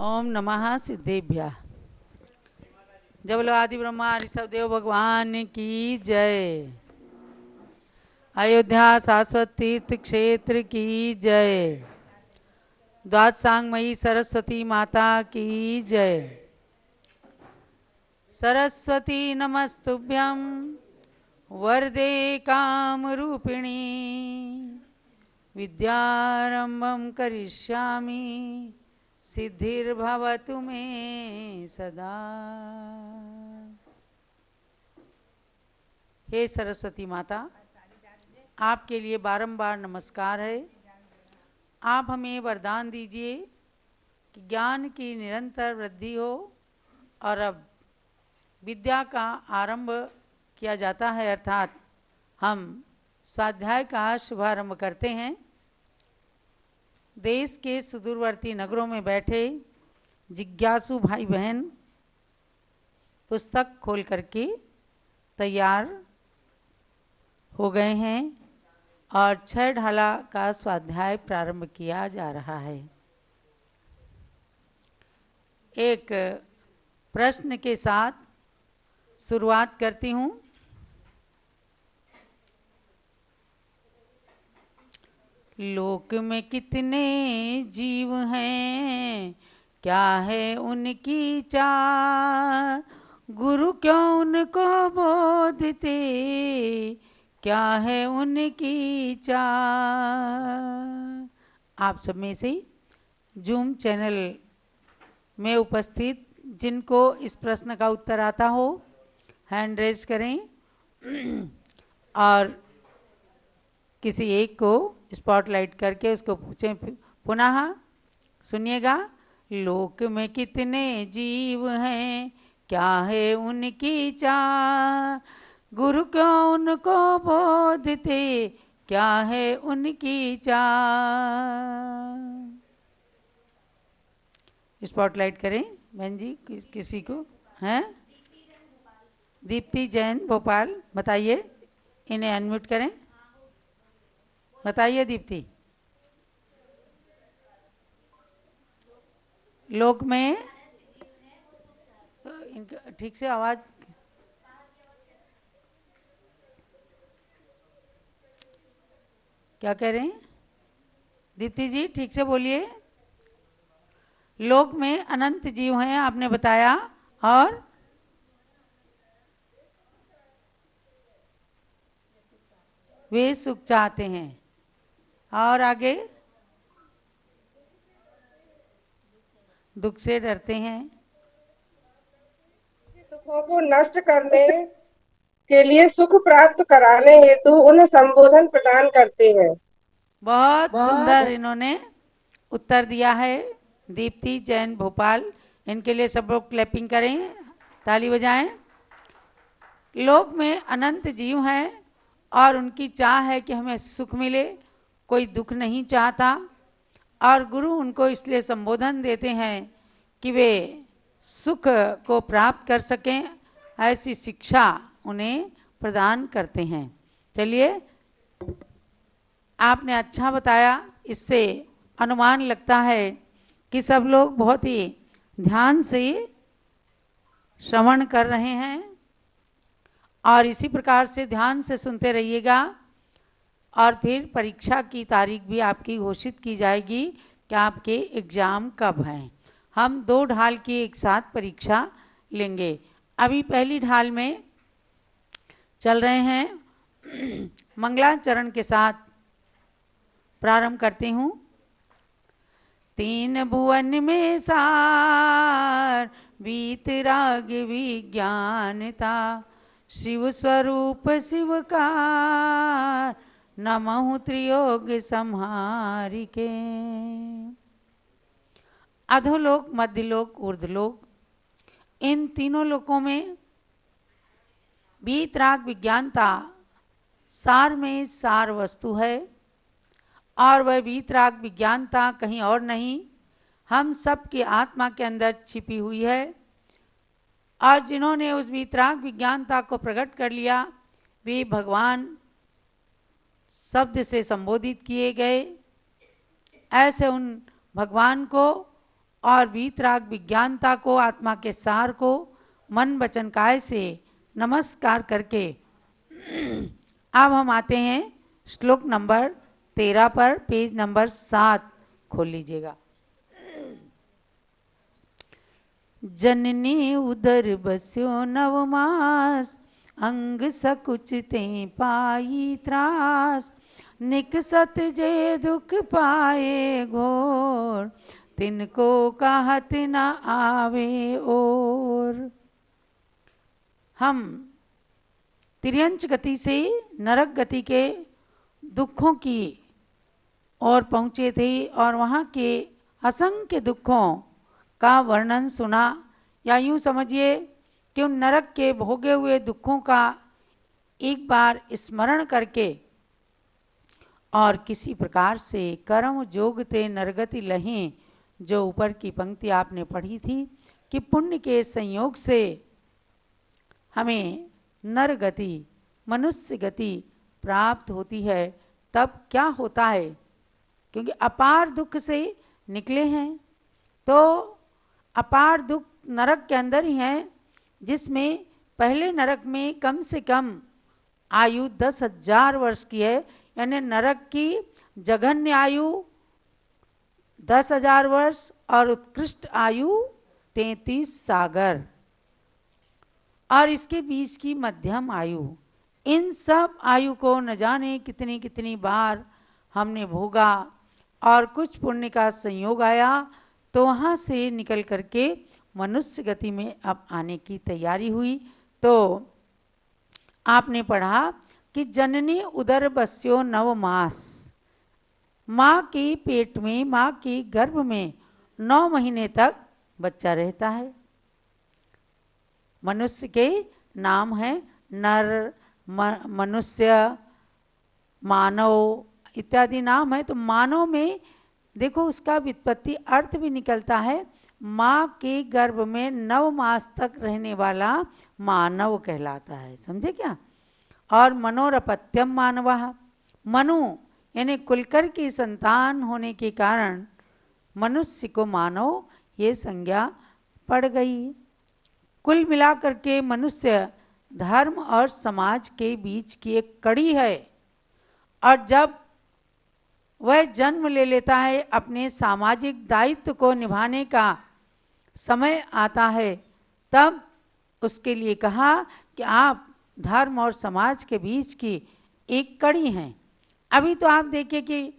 ओम नमः सिद्धेभ्यः। जब बोलो आदि ब्रह्मा ऋषभ देव भगवान की जय। अयोध्या शाश्वत तीर्थ क्षेत्र की जय। द्वादशांगमयी सरस्वती माता की जय। सरस्वती नमस्तुभ्यं वरदे कामरूपिणी विद्यारंभं करिष्यामि सिद्धिर्भवतु मे सदा। हे सरस्वती माता, आपके लिए बारंबार नमस्कार है। आप हमें वरदान दीजिए कि ज्ञान की निरंतर वृद्धि हो और अब विद्या का आरंभ किया जाता है, अर्थात हम स्वाध्याय का शुभारंभ करते हैं। देश के सुदूरवर्ती नगरों में बैठे जिज्ञासु भाई बहन पुस्तक खोल करके तैयार हो गए हैं और 6 ढाला का स्वाध्याय प्रारंभ किया जा रहा है। एक प्रश्न के साथ शुरुआत करती हूँ। लोक में कितने जीव हैं, क्या है उनकी चाह, गुरु क्यों उनको बोधते, क्या है उनकी चाह। आप सब में से जूम चैनल में उपस्थित जिनको इस प्रश्न का उत्तर आता हो हैंड रेज करें और किसी एक को स्पॉटलाइट करके उसको पूछें। पुनः सुनिएगा। लोक में कितने जीव हैं, क्या है उनकी चाह, गुरु क्यों उनको बोधते, क्या है उनकी चाह। स्पॉटलाइट करें बहन जी। किसी को हैं? दीप्ति जैन भोपाल, बताइए। इन्हें अनम्यूट करें। बताइए दीप्ति। लोक में तो इनका ठीक से आवाज क्या कह रहे हैं? दीप्ति जी ठीक से बोलिए। लोक में अनंत जीव हैं आपने बताया, और वे सुख चाहते हैं, और आगे दुख से डरते हैं। दुखों को नष्ट करने के लिए सुख प्राप्त कराने हेतु उन्हें संबोधन प्रदान करते हैं। बहुत सुंदर इन्होंने उत्तर दिया है। दीप्ति जैन भोपाल, इनके लिए सब लोग क्लैपिंग करें, ताली बजाएं। लोक में अनंत जीव हैं और उनकी चाह है कि हमें सुख मिले, कोई दुख नहीं चाहता, और गुरु उनको इसलिए संबोधन देते हैं कि वे सुख को प्राप्त कर सकें, ऐसी शिक्षा उन्हें प्रदान करते हैं। चलिए, आपने अच्छा बताया। इससे अनुमान लगता है कि सब लोग बहुत ही ध्यान से श्रवण कर रहे हैं और इसी प्रकार से ध्यान से सुनते रहिएगा। और फिर परीक्षा की तारीख भी आपकी घोषित की जाएगी कि आपके एग्जाम कब हैं। हम 2 ढाल की एक साथ परीक्षा लेंगे। अभी पहली ढाल में चल रहे हैं। मंगलाचरण के साथ प्रारंभ करती हूँ। 3 भुवन में सार वीतराग विज्ञानता, शिव स्वरूप शिव का नमः त्रियोग संहारिके। अधोलोक, मध्यलोक, ऊर्ध्वलोक, इन तीनों लोकों में वीतराग विज्ञानता सार में सार वस्तु है, और वह वीतराग विज्ञानता कहीं और नहीं, हम सब की आत्मा के अंदर छिपी हुई है। और जिन्होंने उस वीतराग विज्ञानता को प्रकट कर लिया, वे भगवान शब्द से संबोधित किए गए। ऐसे उन भगवान को और वीतराग विज्ञानता को, आत्मा के सार को मन वचन काय से नमस्कार करके अब हम आते हैं श्लोक नंबर 13 पर, पेज नंबर 7 खोल लीजिएगा। जननी उदर बस्यो नवमास, अंग सकुचते पाई त्रास, निकसत जे दुख पाए घोर, तिनको कहत न आवे और। हम तिर्यंच गति से नरक गति के दुखों की ओर पहुँचे थे और वहाँ के असंख्य दुखों का वर्णन सुना, या यूँ समझिए कि उन नरक के भोगे हुए दुखों का एक बार स्मरण करके और किसी प्रकार से कर्म जोगते नरगति लहें, जो ऊपर की पंक्ति आपने पढ़ी थी कि पुण्य के संयोग से हमें नर गति, मनुष्य गति प्राप्त होती है। तब क्या होता है, क्योंकि अपार दुख से निकले हैं, तो अपार दुख नरक के अंदर ही हैं, जिसमें पहले नरक में कम से कम आयु 10,000 वर्ष की है, यानी नरक की जघन्य आयु 10,000 वर्ष और उत्कृष्ट आयु 33 सागर, और इसके बीच की मध्यम आयु। इन सब आयु को न जाने कितनी कितनी बार हमने भोगा, और कुछ पुण्य का संयोग आया तो वहाँ से निकल करके मनुष्य गति में अब आने की तैयारी हुई। तो आपने पढ़ा कि जननी उदर बस्यो 9 मास, माँ के पेट में, माँ के गर्भ में 9 महीने तक बच्चा रहता है। मनुष्य के नाम है नर, मनुष्य, मानव इत्यादि नाम है। तो मानव में देखो उसका व्युत्पत्ति अर्थ भी निकलता है, माँ के गर्भ में 9 मास तक रहने वाला मानव कहलाता है, समझे क्या। और मनोरपत्यम मानवः, मनु यानी कुलकर की संतान होने के कारण मनुष्य को मानव ये संज्ञा पड़ गई। कुल मिलाकर के मनुष्य धर्म और समाज के बीच की एक कड़ी है, और जब वह जन्म ले लेता है, अपने सामाजिक दायित्व को निभाने का समय आता है, तब उसके लिए कहा कि आप धर्म और समाज के बीच की एक कड़ी हैं। अभी तो आप देखिए कि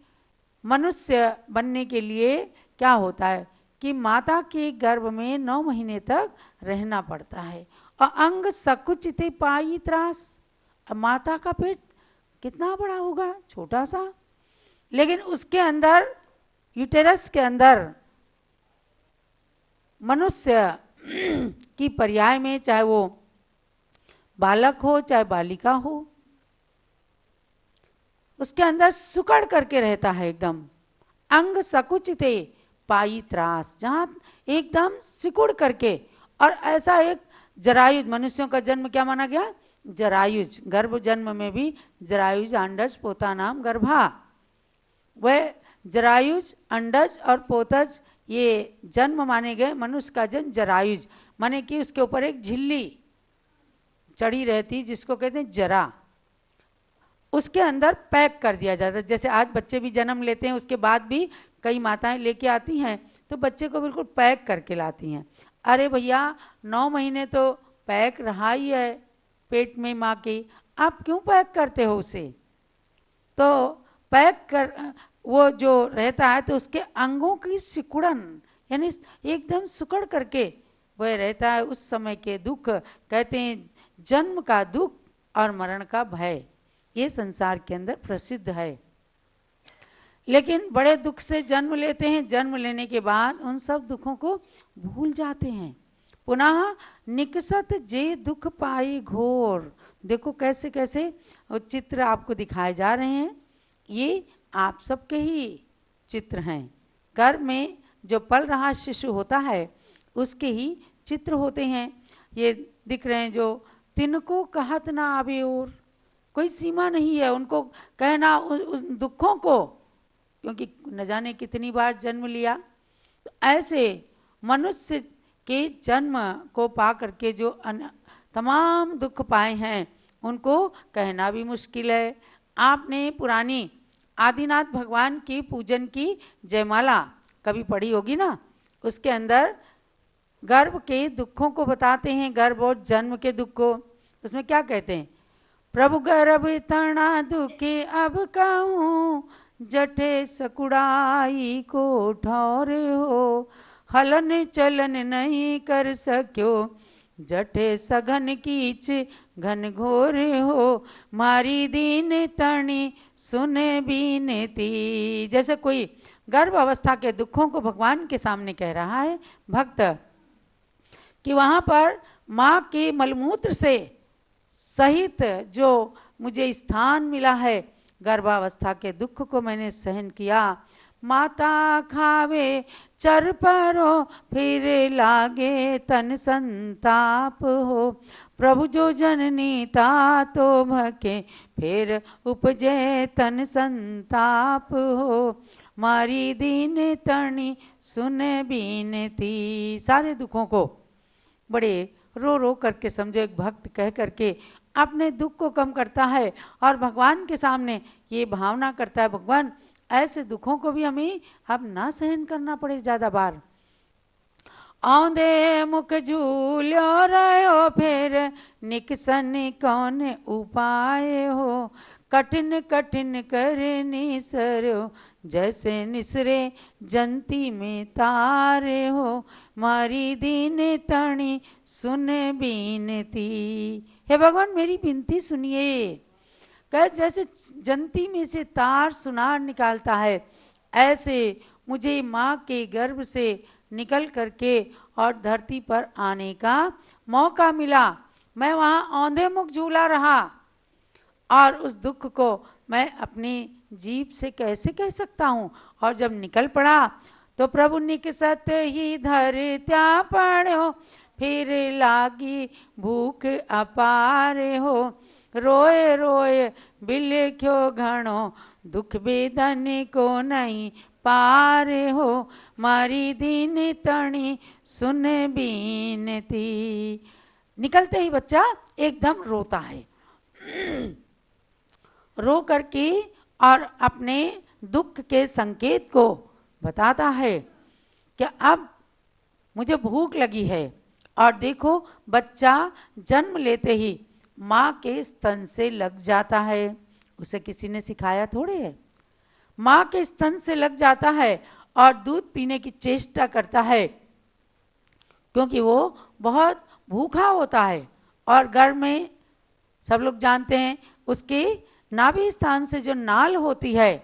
मनुष्य बनने के लिए क्या होता है कि माता के गर्भ में 9 महीने तक रहना पड़ता है, और अंग सकुचिते पाई त्रास। अब माता का पेट कितना बड़ा होगा, छोटा सा, लेकिन उसके अंदर, यूटेरस के अंदर मनुष्य की पर्याय में, चाहे वो बालक हो चाहे बालिका हो, उसके अंदर सुकड़ करके रहता है एकदम। अंग सकुचिते पाई त्रास, जहां एकदम सिकुड़ करके। और ऐसा एक जरायुज, मनुष्यों का जन्म क्या माना गया, जरायुज। गर्भ जन्म में भी जरायुज, अंडज, पोता नाम गर्भा। वह जरायुज, अंडज और पोतज ये जन्म माने गए। मनुष्य का जन्म जरायुज माने कि उसके ऊपर एक झिल्ली चढ़ी रहती, जिसको कहते हैं जरा, उसके अंदर पैक कर दिया जाता है। जैसे आज बच्चे भी जन्म लेते हैं, उसके बाद भी कई माताएं लेके आती हैं तो बच्चे को बिल्कुल पैक करके लाती हैं। अरे भैया 9 महीने तो पैक रहा ही है पेट में माँ के, आप क्यों पैक करते हो उसे। तो पैक कर वो जो रहता है तो उसके अंगों की सिकुड़न, यानी एकदम सुकड़ करके वह रहता है। उस समय के दुख कहते हैं जन्म का दुख और मरण का भय, ये संसार के अंदर प्रसिद्ध है। लेकिन बड़े दुख से जन्म लेते हैं, जन्म लेने के बाद उन सब दुखों को भूल जाते हैं। पुनः निकसत जे दुख पाई घोर, देखो कैसे कैसे चित्र आपको दिखाए जा रहे हैं, ये आप सबके ही चित्र हैं। गर्भ में जो पल रहा शिशु होता है उसके ही चित्र होते हैं। ये दिख रहे हैं जो तिनको कहत ना आवे और, कोई सीमा नहीं है उनको कहना उस दुखों को, क्योंकि न जाने कितनी बार जन्म लिया। तो ऐसे मनुष्य के जन्म को पा करके जो तमाम दुख पाए हैं उनको कहना भी मुश्किल है। आपने पुरानी आदिनाथ भगवान की पूजन की जयमाला कभी पढ़ी होगी ना, उसके अंदर गर्भ के दुखों को बताते हैं, गर्भ और जन्म के दुख को। उसमें क्या कहते हैं, प्रभु गर्भ तना दुखे अब कहूँ, जठे सकुड़ाई को ठौर हो, हलन चलन नहीं कर सक्यो, जठे सघन कीच घन घोर हो, मारी दीन तणी सुन बीनती। जैसे कोई गर्भ अवस्था के दुखों को भगवान के सामने कह रहा है भक्त कि वहां पर माँ के मलमूत्र से सहित जो मुझे स्थान मिला है, गर्भावस्था के दुख को मैंने सहन किया। माता खावे चर परो फिर लागे तन संताप हो, प्रभु जो जननी तातो भके फिर उपजे तन संताप हो, मारी दीन तणी सुन बीनती। सारे दुखों को बड़े रो रो करके समझो एक भक्त कह करके अपने दुख को कम करता है और भगवान के सामने ये भावना करता है, भगवान ऐसे दुखों को भी हमें अब ना सहन करना पड़े ज्यादा बार। औंधे मुख झूल्यो रहो फिर निकसन कौन उपाय हो, कठिन कठिन करनी सरो जैसे निसरे जंती में तारे हो, मारी दीन तणी सुन बीनती। हे भगवान मेरी विनती सुनिए। जैसे जंती में से तार सुनार निकालता है, ऐसे मुझे माँ के गर्भ से निकल करके और धरती पर आने का मौका मिला। मैं वहाँ औंधे मुख झूला रहा और उस दुख को मैं अपनी जीभ से कैसे कह सकता हूँ। और जब निकल पड़ा तो प्रभु निकसत ही धरत्या पड़ो, फिर लागी भूख अपार हो, रोए रोए बिलख्यो घणो दुख बेदन को नहीं पार हो, मारी दीन तणी सुन बीनती। निकलते ही बच्चा एकदम रोता है, रो करके और अपने दुख के संकेत को बताता है कि अब मुझे भूख लगी है। और देखो बच्चा जन्म लेते ही माँ के स्तन से लग जाता है, उसे किसी ने सिखाया थोड़े है। माँ के स्तन से लग जाता है और दूध पीने की चेष्टा करता है, क्योंकि वो बहुत भूखा होता है। और गर्भ में सब लोग जानते हैं उसके नाभि स्थान से जो नाल होती है,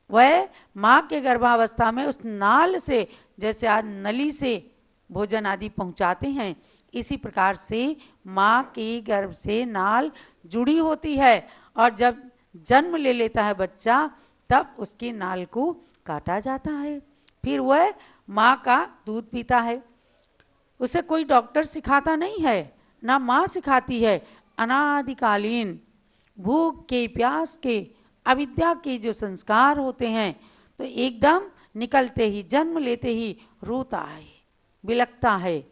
वह माँ के गर्भावस्था में उस नाल से, जैसे आज नली से भोजन आदि पहुंचाते हैं, इसी प्रकार से माँ के गर्भ से नाल जुड़ी होती है। और जब जन्म ले लेता है बच्चा, तब उसकी नाल को काटा जाता है, फिर वह माँ का दूध पीता है। उसे कोई डॉक्टर सिखाता नहीं है, ना माँ सिखाती है। अनादिकालीन भूख के, प्यास के, अविद्या के जो संस्कार होते हैं, तो एकदम निकलते ही, जन्म लेते ही रोता है, बिलखता है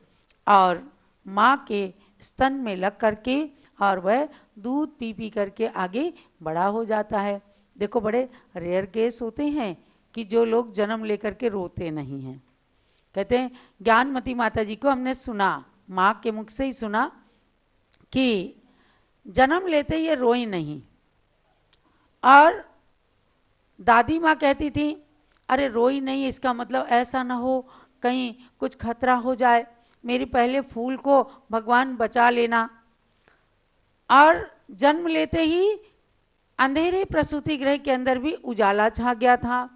और माँ के स्तन में लग करके और वह दूध पी पी करके आगे बड़ा हो जाता है। देखो बड़े रेयर केस होते हैं कि जो लोग जन्म लेकर के रोते नहीं हैं। कहते हैं ज्ञानमती माता जी को हमने सुना, माँ के मुख से ही सुना कि जन्म लेते ये रोई नहीं। और दादी माँ कहती थी अरे रोई नहीं, इसका मतलब ऐसा ना हो कहीं कुछ खतरा हो जाए, मेरे पहले फूल को भगवान बचा लेना। और जन्म लेते ही अंधेरे प्रसूति गृह के अंदर भी उजाला छा गया था।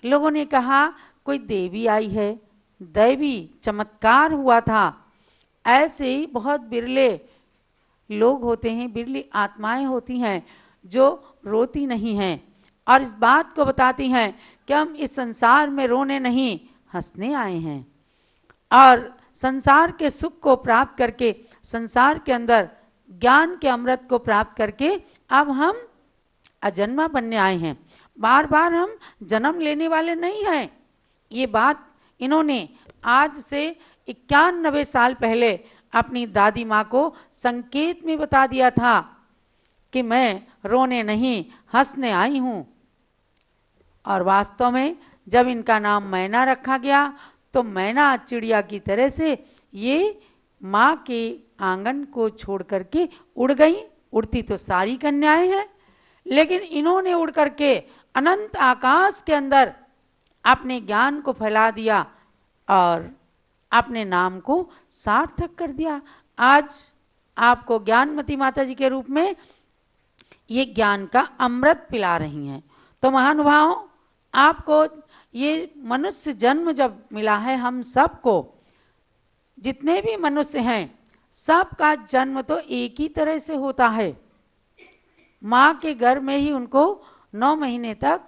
लोगों ने कहा कोई देवी आई है, दैवी चमत्कार हुआ था। ऐसे ही बहुत बिरले लोग होते हैं, बिरली आत्माएं होती हैं जो रोती नहीं हैं और इस बात को बताती हैं कि हम इस संसार में रोने नहीं, हंसने आए हैं। और संसार के सुख को प्राप्त करके, संसार के अंदर ज्ञान के अमृत को प्राप्त करके अब हम अजन्मा बनने आए हैं, बार बार हम जन्म लेने वाले नहीं हैं। ये बात इन्होंने आज से 91 साल पहले अपनी दादी माँ को संकेत में बता दिया था कि मैं रोने नहीं हंसने आई हूँ। और वास्तव में जब इनका नाम मैना रखा गया तो मैना चिड़िया की तरह से ये माँ के आंगन को छोड़ करके उड़ गई। उड़ती तो सारी कन्याएं हैं, लेकिन इन्होंने उड़ करके अनंत आकाश के अंदर अपने ज्ञान को फैला दिया और अपने नाम को सार्थक कर दिया। आज आपको ज्ञानमती माता जी के रूप में ये ज्ञान का अमृत पिला रही हैं। तो महानुभावों, आपको ये मनुष्य जन्म जब मिला है, हम सबको जितने भी मनुष्य हैं सबका जन्म तो एक ही तरह से होता है। माँ के घर में ही उनको 9 महीने तक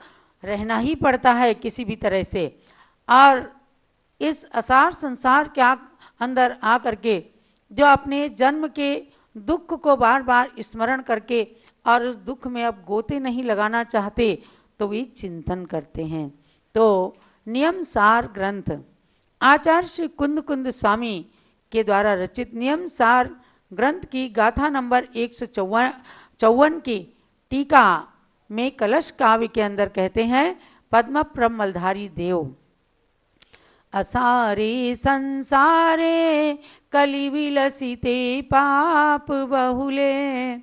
रहना ही पड़ता है किसी भी तरह से। और इस असार संसार के अंदर आकर के जो अपने जन्म के दुख को बार बार स्मरण करके और उस दुख में अब गोते नहीं लगाना चाहते तो वे चिंतन करते हैं। तो नियम सार ग्रंथ आचार्य श्री कुंद कुंद स्वामी के द्वारा रचित नियम सार ग्रंथ की गाथा नंबर 154 की टीका में कलश काव्य के अंदर कहते हैं, पद्म प्रमलधारी देव असारे संसारे कलि विलसिते पाप बहुले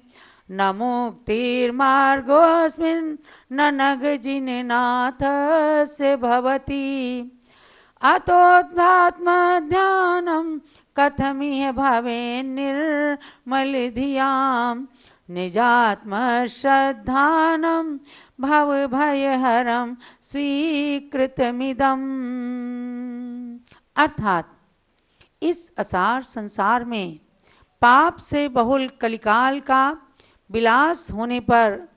न मुक्तिर्मार्गोऽस्मिन् न नग जिननाथस्य भवति अतोऽध्यात्मध्यानं कथमिह भवेन् निर्मलधियां निजात्मश्रद्धानं भवभयहरं स्वीकृतमिदम्। अर्थात इस असार संसार में पाप से बहुल कलिकाल का विलास होने पर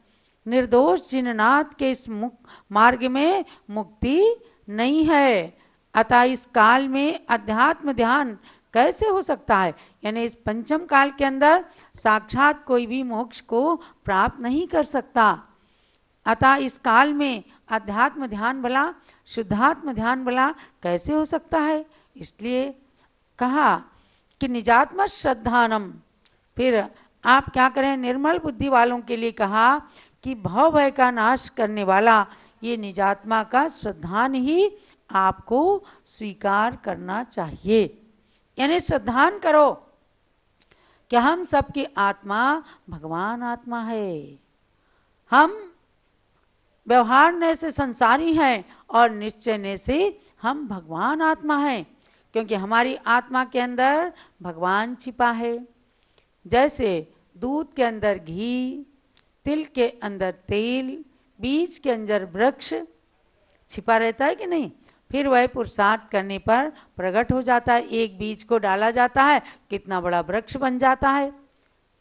निर्दोष जिननाथ के इस मार्ग में मुक्ति नहीं है। अतः इस काल में अध्यात्म ध्यान कैसे हो सकता है? यानी इस पंचम काल के अंदर साक्षात कोई भी मोक्ष को प्राप्त नहीं कर सकता। अतः इस काल में अध्यात्म ध्यान भला, शुद्धात्म ध्यान भला कैसे हो सकता है? इसलिए कहा कि निजात्म श्रद्धानम। फिर आप क्या करें? निर्मल बुद्धि वालों के लिए कहा कि भव भय का नाश करने वाला ये निजात्मा का श्रद्धान ही आपको स्वीकार करना चाहिए। यानी श्रद्धान करो कि हम सबकी आत्मा भगवान आत्मा है। हम व्यवहार से संसारी हैं और निश्चय से हम भगवान आत्मा हैं, क्योंकि हमारी आत्मा के अंदर भगवान छिपा है। जैसे दूध के अंदर घी, तिल के अंदर तेल, बीज के अंदर वृक्ष छिपा रहता है कि नहीं? फिर वह पुरुषार्थ करने पर प्रकट हो जाता है। एक बीज को डाला जाता है, कितना बड़ा वृक्ष बन जाता है,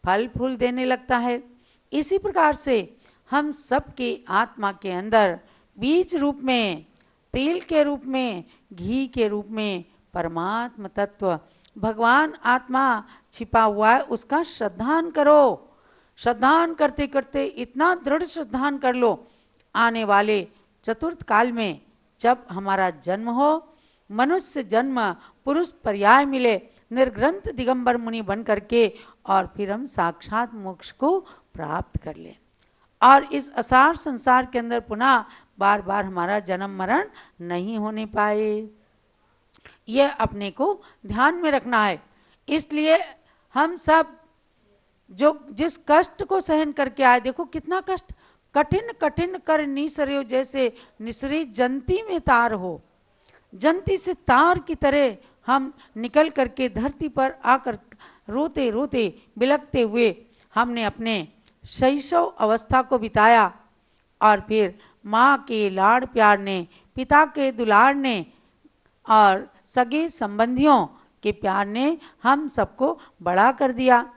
फल फूल देने लगता है। इसी प्रकार से हम सबके आत्मा के अंदर बीज रूप में, तेल के रूप में, घी के रूप में परमात्म तत्व भगवान आत्मा छिपा हुआ है। उसका श्रद्धान करो। श्रद्धान करते करते इतना दृढ़ श्रद्धान कर लो, आने वाले चतुर्थ काल में जब हमारा जन्म हो, मनुष्य जन्म पुरुष पर्याय मिले, निर्ग्रंथ दिगंबर मुनि बन करके, और फिर हम साक्षात मोक्ष को प्राप्त कर लें और इस असार संसार के अंदर पुनः बार बार हमारा जन्म मरण नहीं होने पाए। यह अपने को ध्यान में रखना है। इसलिए हम सब जो जिस कष्ट को सहन करके आए, देखो कितना कष्ट, कठिन कठिन कर निसर्यो, जैसे निसरी जंती में तार हो, जंती से तार की तरह हम निकल करके धरती पर आकर रोते रोते बिलखते हुए हमने अपने शैशव अवस्था को बिताया। और फिर माँ के लाड़ प्यार ने, पिता के दुलार ने और सगे संबंधियों के प्यार ने हम सबको बड़ा कर दिया।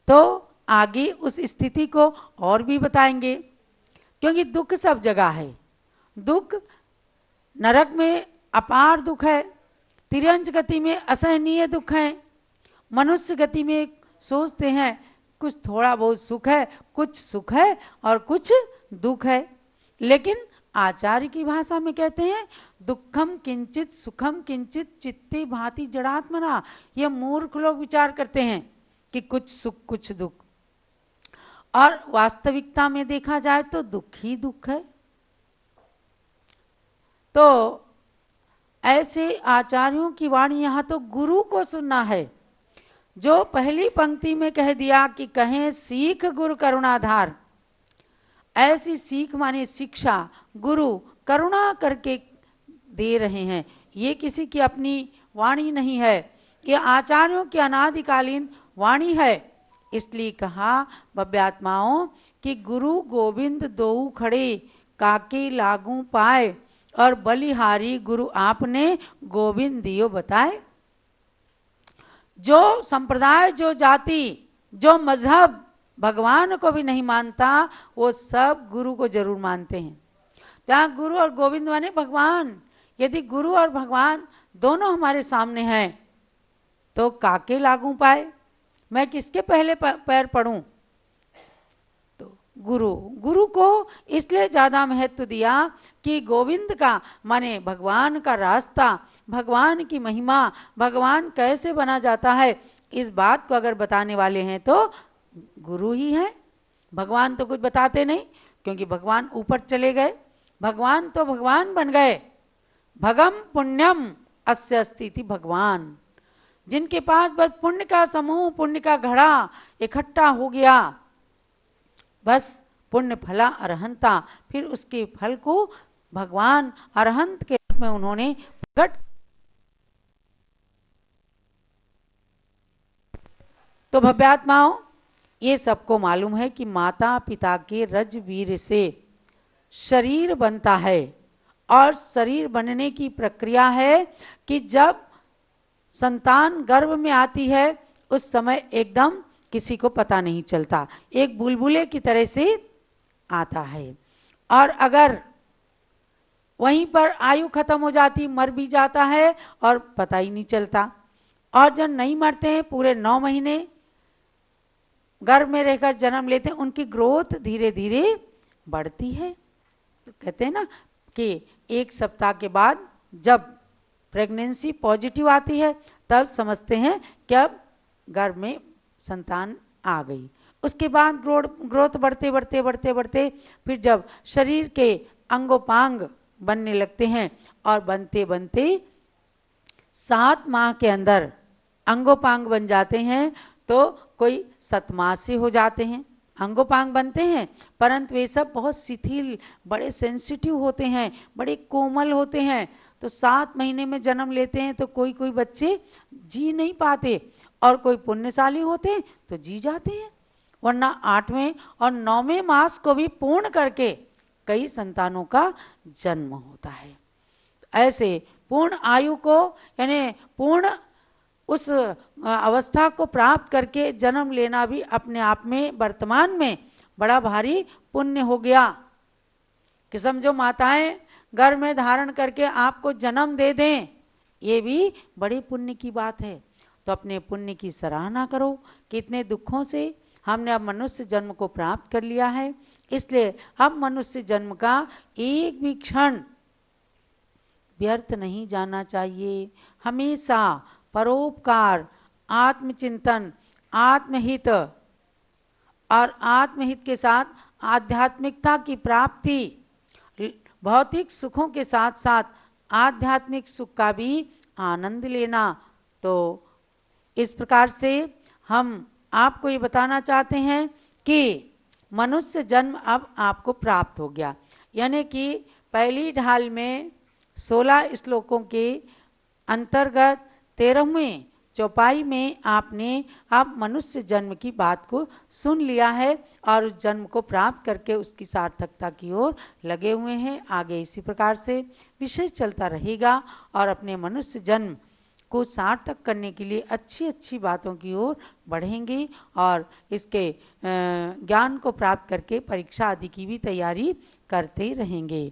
तो आगे उस स्थिति को और भी बताएंगे, क्योंकि दुख सब जगह है। दुख नरक में अपार दुख है, तिर्यंच गति में असहनीय दुख है, मनुष्य गति में सोचते हैं कुछ थोड़ा बहुत सुख है, कुछ सुख है और कुछ दुख है। लेकिन आचार्य की भाषा में कहते हैं दुखम किंचित सुखम किंचित चित्ते भांति जड़ात्मना। ये मूर्ख लोग विचार करते हैं कि कुछ सुख कुछ दुख, और वास्तविकता में देखा जाए तो दुख ही दुख है। तो ऐसे आचार्यों की वाणी यहाँ तो गुरु को सुनना है। जो पहली पंक्ति में कह दिया कि कहें सीख गुरु करुणाधार, ऐसी सीख माने शिक्षा गुरु करुणा करके दे रहे हैं। ये किसी की अपनी वाणी नहीं है, ये आचार्यों की अनादिकालीन वाणी है। इसलिए कहा भव्यात्माओं कि गुरु गोविंद दोऊ खड़े काके लागू पाए, और बलिहारी गुरु आपने गोविंद दियो बताए। जो संप्रदाय, जो जाति, जो मजहब भगवान को भी नहीं मानता, वो सब गुरु को जरूर मानते हैं। जहाँ गुरु और गोविंद माने भगवान। यदि गुरु और भगवान दोनों हमारे सामने हैं तो काके लागू पाए, मैं किसके पहले पैर पड़ूं? तो गुरु को इसलिए ज्यादा महत्व दिया कि गोविंद का माने भगवान का रास्ता, भगवान की महिमा, भगवान कैसे बना जाता है, इस बात को अगर बताने वाले हैं तो गुरु ही है। भगवान तो कुछ बताते नहीं, क्योंकि भगवान ऊपर चले गए। भगवान तो भगवान बन गए। भगम पुण्यम अस्य अस्ति भगवान। जिनके पास बस पुण्य का समूह, पुण्य का घड़ा इकट्ठा हो गया, बस पुण्य फला अरहंता, फिर उसके फल को भगवान अरहंत के रूप में उन्होंने प्रकट। तो भव्यात्माओं, ये सबको मालूम है कि माता पिता के रजवीर से शरीर बनता है, और शरीर बनने की प्रक्रिया है कि जब संतान गर्भ में आती है उस समय एकदम किसी को पता नहीं चलता, एक बुलबुले की तरह से आता है। और अगर वहीं पर आयु खत्म हो जाती, मर भी जाता है और पता ही नहीं चलता। और जब नहीं मरते हैं, पूरे 9 महीने गर्भ में रहकर जन्म लेते हैं, उनकी ग्रोथ धीरे धीरे बढ़ती है। तो कहते हैं ना कि 1 सप्ताह के बाद जब प्रेगनेंसी पॉजिटिव आती है तब समझते हैं कि अब गर्भ में संतान आ गई। उसके बाद ग्रोथ बढ़ते बढ़ते बढ़ते बढ़ते फिर जब शरीर के अंगोपांग बनने लगते हैं, और बनते बनते 7 माह के अंदर अंगोपांग बन जाते हैं, तो कोई 7 माह से हो जाते हैं अंगोपांग बनते हैं, परंतु वे सब बहुत शिथिल, बड़े सेंसिटिव होते हैं, बड़े कोमल होते हैं। तो 7 महीने में जन्म लेते हैं तो कोई कोई बच्चे जी नहीं पाते, और कोई पुण्यशाली होते हैं तो जी जाते हैं, वरना 8वें और 9वें मास को भी पूर्ण करके कई संतानों का जन्म होता है। ऐसे पूर्ण आयु को, यानी पूर्ण उस अवस्था को प्राप्त करके जन्म लेना भी अपने आप में वर्तमान में बड़ा भारी पुण्य हो गया। कि समझो माताएं गर्भ में धारण करके आपको जन्म दे दें, ये भी बड़े पुण्य की बात है। तो अपने पुण्य की सराहना करो कि इतने दुखों से हमने अब मनुष्य जन्म को प्राप्त कर लिया है। इसलिए हम मनुष्य जन्म का एक भी क्षण व्यर्थ नहीं जाना चाहिए। हमेशा परोपकार, आत्मचिंतन, आत्महित, और आत्महित के साथ आध्यात्मिकता की प्राप्ति, भौतिक सुखों के साथ साथ आध्यात्मिक सुख का भी आनंद लेना। तो इस प्रकार से हम आपको ये बताना चाहते हैं कि मनुष्य जन्म अब आपको प्राप्त हो गया, यानी कि पहली ढाल में 16 श्लोकों के अंतर्गत 13वें चौपाई में आपने अब मनुष्य जन्म की बात को सुन लिया है, और उस जन्म को प्राप्त करके उसकी सार्थकता की ओर लगे हुए हैं। आगे इसी प्रकार से विषय चलता रहेगा, और अपने मनुष्य जन्म को सार्थक करने के लिए अच्छी अच्छी बातों की ओर बढ़ेंगे, और इसके ज्ञान को प्राप्त करके परीक्षा आदि की भी तैयारी करते रहेंगे।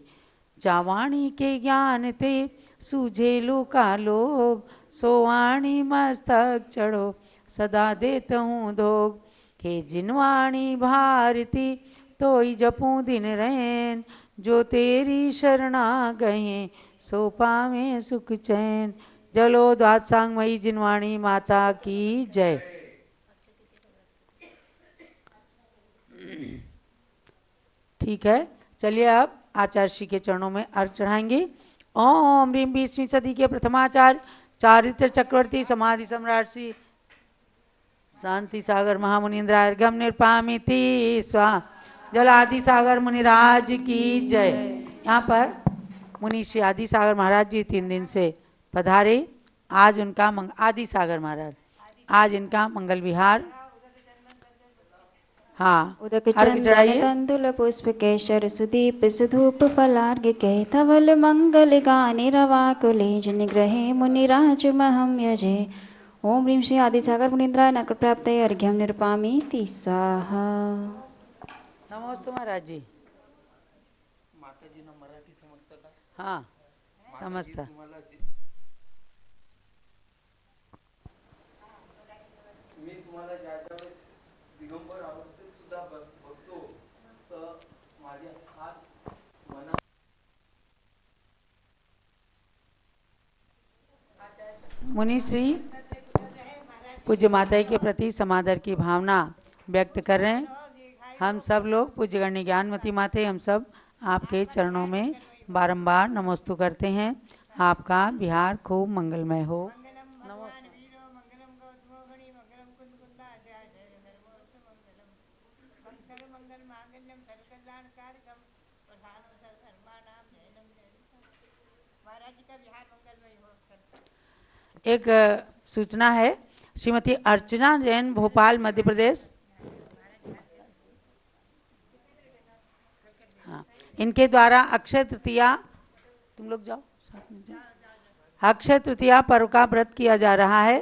जावाणी के ज्ञान ते सूझे लोका लोग, सोवाणी मस्तक चढ़ो सदा देत हूँ दोग। हे जिनवाणी भारती तो ही जपूं दिन रैन, जो तेरी शरणा गए सो पावे सुख चैन। जलो द्वादशांग मई जिनवाणी माता की जय। ठीक है, चलिए अब आचार्य श्री के चरणों में अर्घ चढ़ाएंगे। ओम ह्रीम 20वीं सदी के प्रथमाचार्य चारित्र चक्रवर्ती समाधि सम्राट श्री शांति सागर महामुनिन्द्र अर्घ्यम निरपामिति स्वाहा। जलादि सागर मुनिराज की जय। यहाँ पर मुनि श्री आदि सागर महाराज जी 3 दिन से पधारे। आज उनका आदि सागर महाराज आज इनका मंगल विहार। हाँ, उदक चंदन तंदुल पुष्प केशर सुदीप सुधूप फलार्घ्य के धवल मंगल गाने रवा कुले जन ग्रहे मुनिराज महम यजे। ओम ह्रीं श्री आदिसागर मुनीन्द्राय नकर प्राप्त अर्घ्यम निरपामिति स्वाहा। नमोस्तु महाराज जी। माता जी ने मराठी समजता का? हाँ समजता। मी तुम्हाला ज्या वेळेस दिगंबर अवस्थेत सुद्धा बघतो तर माझे हात मना मुनि श्री पूज्य माता के प्रति समादर की भावना व्यक्त कर रहे हैं। हम सब लोग पूज्य गण्य ज्ञानमती माते हम सब आपके चरणों में बारंबार नमोस्तु करते हैं। आपका विहार खूब मंगलमय हो। एक सूचना है, श्रीमती अर्चना जैन भोपाल मध्य प्रदेश, हाँ, इनके द्वारा अक्षय तृतीया, तुम लोग जाओ साथ में जाओ, अक्षय तृतीया पर्व का व्रत किया जा रहा है।